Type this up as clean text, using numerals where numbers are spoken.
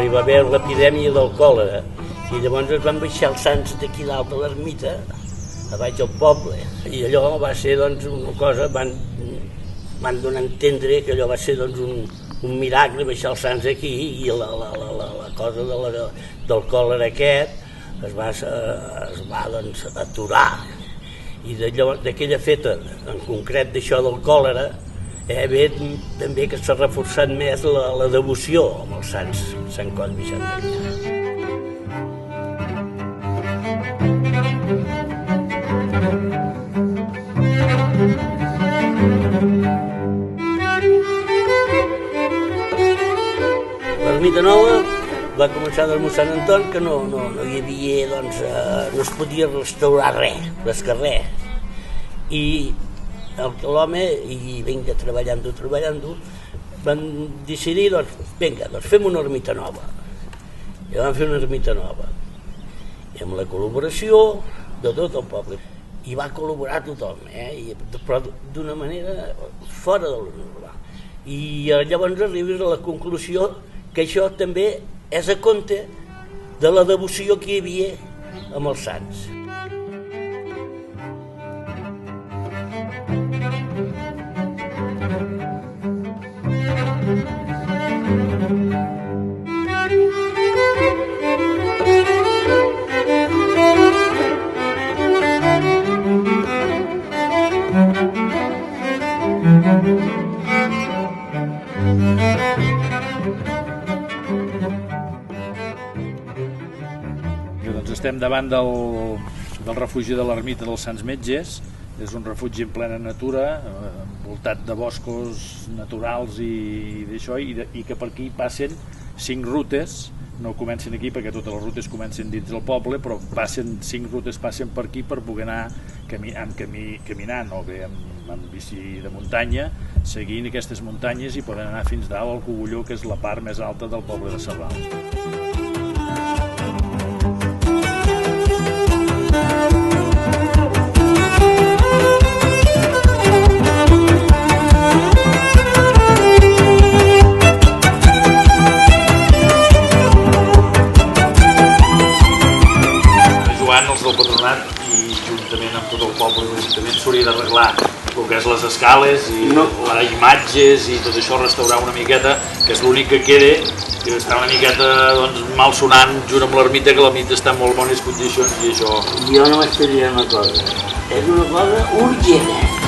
hi va haver l'epidèmia del còlera i llavors es van baixar els sants d'aquí dalt de l'ermita, a baix del poble, i allò va ser doncs una cosa, van donar a entendre que allò va ser doncs un miracle baixar els sants aquí i la cosa del còlera aquest es va doncs aturar. I d'aquella feta, en concret d'això del còlera, ve també que s'ha reforçat més la devoció amb els sants, Sant Cosme i Sant Damià. L'ermita nova va començar del mossèn Anton, que no hi havia, doncs, no es podia restaurar res, més que res. I l'home, i vinga, treballant-ho, van decidir, doncs, vinga, doncs fem una ermita nova. I van fer una ermita nova. I amb la col·laboració de tot el poble. I va col·laborar tothom, però d'una manera fora de lo normal. I llavors arribes a la conclusió que això també és a compte de la devoció que hi havia amb els sants. Estem davant del refugi de l'ermita dels Sants Metges. És un refugi en plena natura, envoltat de boscos naturals i d'això, i que per aquí passen 5 rutes. No comencen aquí perquè totes les rutes comencen dins del poble, però 5 rutes passen per aquí per poder anar caminant o bé amb bici de muntanya, seguint aquestes muntanyes i poden anar fins dalt al Cogulló, que és la part més alta del poble de Sarral. Els del patronat i juntament amb tot el poble i l'Ajuntament s'hauria d'arreglar el que és les escales i les imatges i tot això, restaurar una miqueta, que és l'únic que queda, que està una miqueta mal sonant junt amb l'ermita, que l'ermita està en molt bones condicions i això. Jo només te diré una cosa, és una cosa urgent.